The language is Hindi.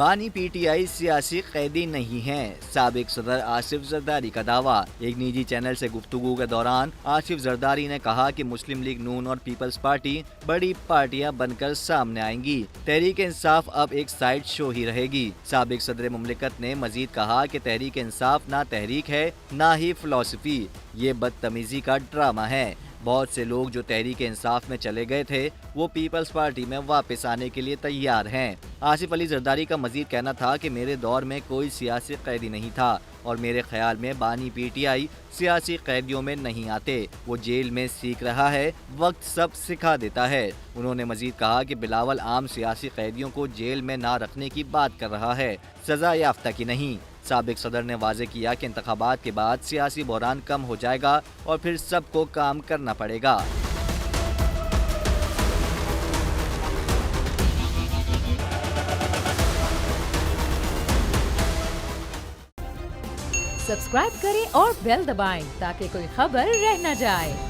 बानी पीटीआई सियासी कैदी नहीं है। साबिक सदर आसिफ जरदारी का दावा। एक निजी चैनल से गुफ्तगू के दौरान आसिफ जरदारी ने कहा कि मुस्लिम लीग नून और पीपल्स पार्टी बड़ी पार्टियां बनकर सामने आएंगी। तहरीक इंसाफ अब एक साइड शो ही रहेगी। साबिक सदर मुमलिकत ने मजीद कहा कि तहरीक इंसाफ ना तहरीक है ना ही फिलॉसफी, ये बदतमीजी का ड्रामा है। बहुत से लोग जो तहरीक इंसाफ में चले गए थे वो पीपल्स पार्टी में वापस आने के लिए तैयार हैं। आसिफ अली जरदारी का मजीद कहना था कि मेरे दौर में कोई सियासी कैदी नहीं था और मेरे ख्याल में बानी पीटीआई सियासी कैदियों में नहीं आते। वो जेल में सीख रहा है, वक्त सब सिखा देता है। उन्होंने मजीद कहा कि बिलावल आम सियासी कैदियों को जेल में ना रखने की बात कर रहा है, सजा याफ्ता की नहीं। साबिक सदर ने वाजे किया कि इंतखाबात के बाद सियासी बहरान कम हो जाएगा और फिर सबको काम करना पड़ेगा। सब्सक्राइब करें और बेल दबाएं ताकि कोई खबर रह न जाए।